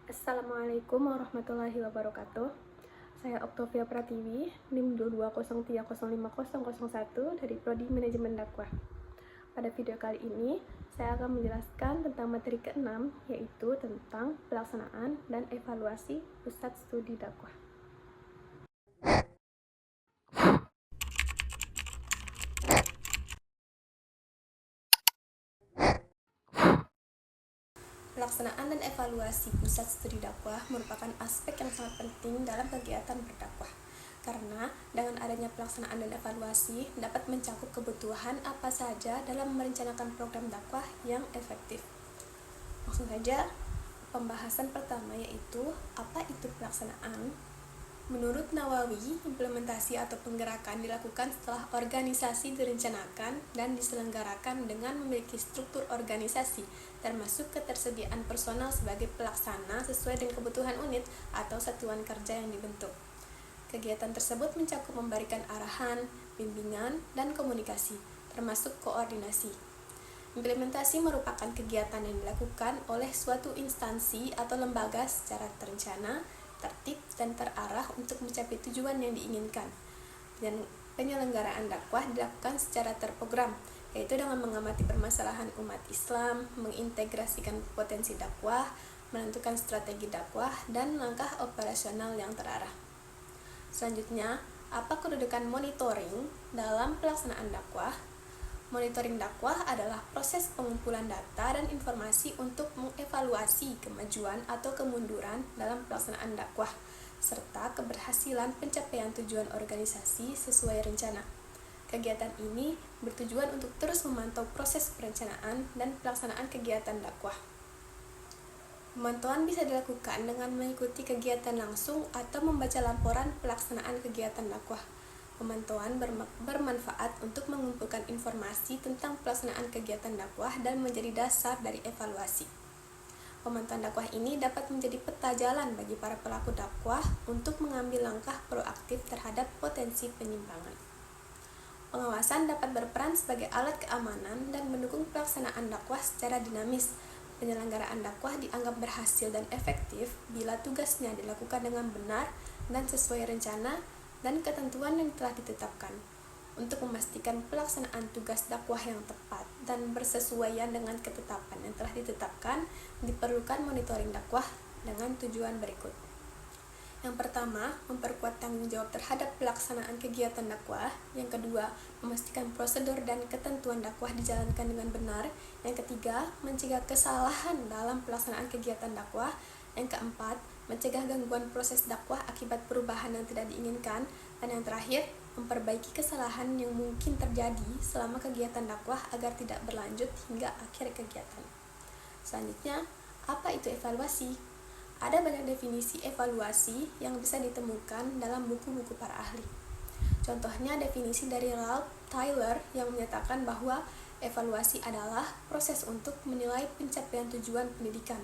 Assalamualaikum warahmatullahi wabarakatuh. Saya Octavia Pratiwi, NIM 220305001 dari Prodi Manajemen Dakwah. Pada video kali ini, saya akan menjelaskan tentang materi ke-6, yaitu tentang pelaksanaan dan evaluasi Pusat Studi Dakwah. Pelaksanaan dan evaluasi Pusat Studi Dakwah merupakan aspek yang sangat penting dalam kegiatan berdakwah. Karena dengan adanya pelaksanaan dan evaluasi dapat mencakup kebutuhan apa saja dalam merencanakan program dakwah yang efektif. Langsung saja, pembahasan pertama yaitu apa itu pelaksanaan. Menurut Nawawi, implementasi atau penggerakan dilakukan setelah organisasi direncanakan dan diselenggarakan dengan memiliki struktur organisasi, termasuk ketersediaan personal sebagai pelaksana sesuai dengan kebutuhan unit atau satuan kerja yang dibentuk. Kegiatan tersebut mencakup memberikan arahan, bimbingan, dan komunikasi, termasuk koordinasi. Implementasi merupakan kegiatan yang dilakukan oleh suatu instansi atau lembaga secara terencana, tertib, dan terarah untuk mencapai tujuan yang diinginkan. Dan penyelenggaraan dakwah dilakukan secara terprogram, yaitu dengan mengamati permasalahan umat Islam, mengintegrasikan potensi dakwah, menentukan strategi dakwah, dan langkah operasional yang terarah. Selanjutnya, apa kedudukan monitoring dalam pelaksanaan dakwah? Monitoring dakwah adalah proses pengumpulan data dan informasi untuk mengevaluasi kemajuan atau kemunduran dalam pelaksanaan dakwah, serta keberhasilan pencapaian tujuan organisasi sesuai rencana. Kegiatan ini bertujuan untuk terus memantau proses perencanaan dan pelaksanaan kegiatan dakwah. Pemantauan bisa dilakukan dengan mengikuti kegiatan langsung atau membaca laporan pelaksanaan kegiatan dakwah. Pemantauan bermanfaat untuk mengumpulkan informasi tentang pelaksanaan kegiatan dakwah dan menjadi dasar dari evaluasi. Pemantauan dakwah ini dapat menjadi peta jalan bagi para pelaku dakwah untuk mengambil langkah proaktif terhadap potensi penyimpangan. Pengawasan dapat berperan sebagai alat keamanan dan mendukung pelaksanaan dakwah secara dinamis. Penyelenggaraan dakwah dianggap berhasil dan efektif bila tugasnya dilakukan dengan benar dan sesuai rencana dan ketentuan yang telah ditetapkan. Untuk memastikan pelaksanaan tugas dakwah yang tepat dan bersesuaian dengan ketetapan yang telah ditetapkan, diperlukan monitoring dakwah dengan tujuan berikut. Yang pertama, memperkuat tanggung jawab terhadap pelaksanaan kegiatan dakwah. Yang kedua, memastikan prosedur dan ketentuan dakwah dijalankan dengan benar. Yang ketiga, mencegah kesalahan dalam pelaksanaan kegiatan dakwah. Yang keempat, mencegah gangguan proses dakwah akibat perubahan yang tidak diinginkan. Dan yang terakhir, memperbaiki kesalahan yang mungkin terjadi selama kegiatan dakwah agar tidak berlanjut hingga akhir kegiatan. Selanjutnya, apa itu evaluasi? Ada banyak definisi evaluasi yang bisa ditemukan dalam buku-buku para ahli. Contohnya definisi dari Ralph Tyler yang menyatakan bahwa evaluasi adalah proses untuk menilai pencapaian tujuan pendidikan.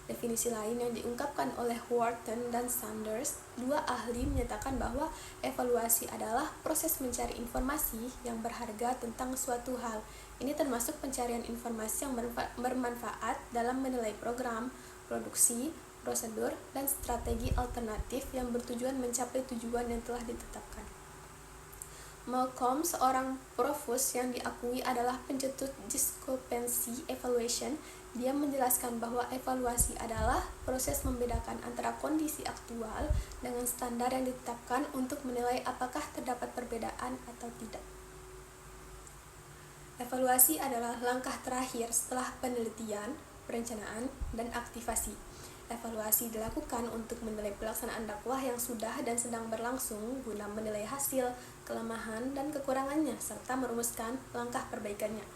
Definisi lain yang diungkapkan oleh Wharton dan Sanders, dua ahli, menyatakan bahwa evaluasi adalah proses mencari informasi yang berharga tentang suatu hal. Ini termasuk pencarian informasi yang bermanfaat dalam menilai program, produksi, prosedur, dan strategi alternatif yang bertujuan mencapai tujuan yang telah ditetapkan. Malcolm, seorang profus yang diakui adalah pencetus discrepancy evaluation, dia menjelaskan bahwa evaluasi adalah proses membedakan antara kondisi aktual dengan standar yang ditetapkan untuk menilai apakah terdapat perbedaan atau tidak. Evaluasi adalah langkah terakhir setelah penelitian, perencanaan, dan aktivasi. Evaluasi dilakukan untuk menilai pelaksanaan dakwah yang sudah dan sedang berlangsung guna menilai hasil, kelemahan, dan kekurangannya, serta merumuskan langkah perbaikannya.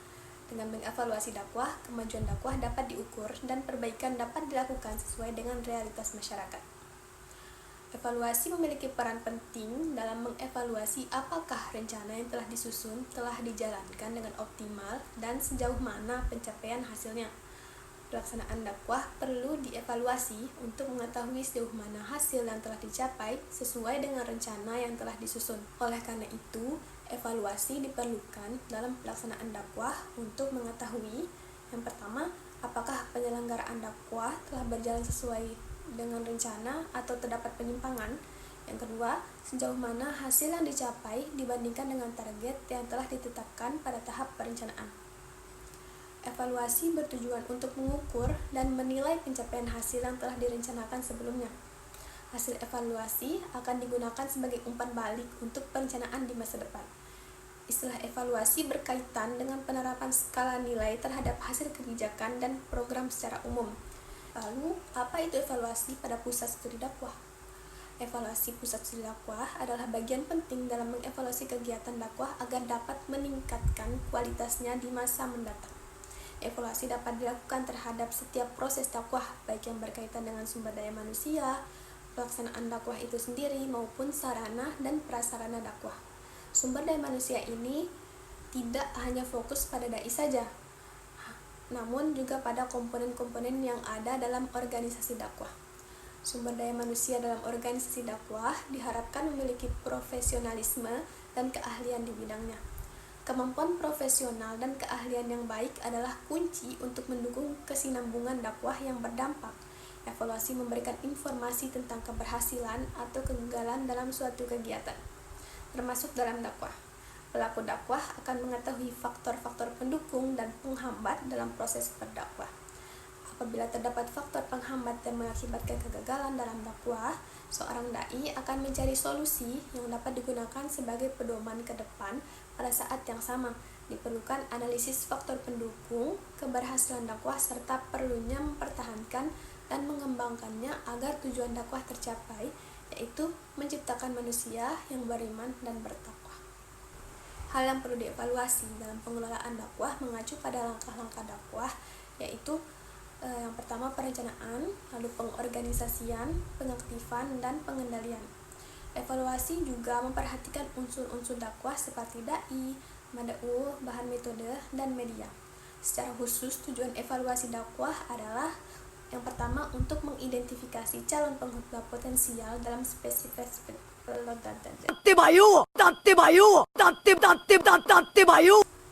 Dengan mengevaluasi dakwah, kemajuan dakwah dapat diukur dan perbaikan dapat dilakukan sesuai dengan realitas masyarakat. Evaluasi memiliki peran penting dalam mengevaluasi apakah rencana yang telah disusun telah dijalankan dengan optimal dan sejauh mana pencapaian hasilnya. Pelaksanaan dakwah perlu dievaluasi untuk mengetahui sejauh mana hasil yang telah dicapai sesuai dengan rencana yang telah disusun. Oleh karena itu, evaluasi diperlukan dalam pelaksanaan dakwah untuk mengetahui, yang pertama, apakah penyelenggaraan dakwah telah berjalan sesuai dengan rencana atau terdapat penyimpangan. Yang kedua, sejauh mana hasil yang dicapai dibandingkan dengan target yang telah ditetapkan pada tahap perencanaan. Evaluasi bertujuan untuk mengukur dan menilai pencapaian hasil yang telah direncanakan sebelumnya. Hasil evaluasi akan digunakan sebagai umpan balik untuk perencanaan di masa depan. Istilah evaluasi berkaitan dengan penerapan skala nilai terhadap hasil kebijakan dan program secara umum. Lalu, apa itu evaluasi pada pusat studi dakwah? Evaluasi pusat studi dakwah adalah bagian penting dalam mengevaluasi kegiatan dakwah agar dapat meningkatkan kualitasnya di masa mendatang. Evaluasi dapat dilakukan terhadap setiap proses dakwah, baik yang berkaitan dengan sumber daya manusia, pelaksanaan dakwah itu sendiri, maupun sarana dan prasarana dakwah. Sumber daya manusia ini tidak hanya fokus pada dai saja, namun juga pada komponen-komponen yang ada dalam organisasi dakwah. Sumber daya manusia dalam organisasi dakwah diharapkan memiliki profesionalisme dan keahlian di bidangnya. Kemampuan profesional dan keahlian yang baik adalah kunci untuk mendukung kesinambungan dakwah yang berdampak. Evaluasi memberikan informasi tentang keberhasilan atau kegagalan dalam suatu kegiatan, termasuk dalam dakwah. Pelaku dakwah akan mengetahui faktor-faktor pendukung dan penghambat dalam proses berdakwah. Apabila terdapat faktor penghambat yang mengakibatkan kegagalan dalam dakwah, seorang dai akan mencari solusi yang dapat digunakan sebagai pedoman ke depan. Pada saat yang sama, diperlukan analisis faktor pendukung keberhasilan dakwah serta perlunya mempertahankan dan mengembangkannya agar tujuan dakwah tercapai, yaitu menciptakan manusia yang beriman dan bertakwa. Hal yang perlu dievaluasi dalam pengelolaan dakwah mengacu pada langkah-langkah dakwah, yaitu yang pertama perencanaan, lalu pengorganisasian, pengaktifan, dan pengendalian. Evaluasi juga memperhatikan unsur-unsur dakwah seperti dai, mad'u, bahan metode, dan media. Secara khusus, tujuan evaluasi dakwah adalah yang pertama untuk mengidentifikasi calon pengkhotbah potensial dalam spesifikasi.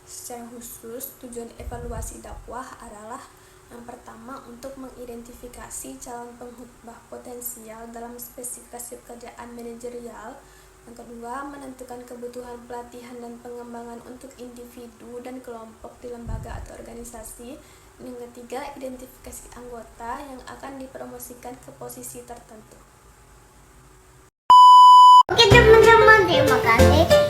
Secara khusus, tujuan evaluasi dakwah adalah yang pertama untuk mengidentifikasi calon pengkhotbah potensial dalam spesifikasi pekerjaan manajerial. Yang kedua, menentukan kebutuhan pelatihan dan pengembangan untuk individu dan kelompok di lembaga atau organisasi. Yang ketiga, identifikasi anggota yang akan dipromosikan ke posisi tertentu. Oke teman-teman, terima kasih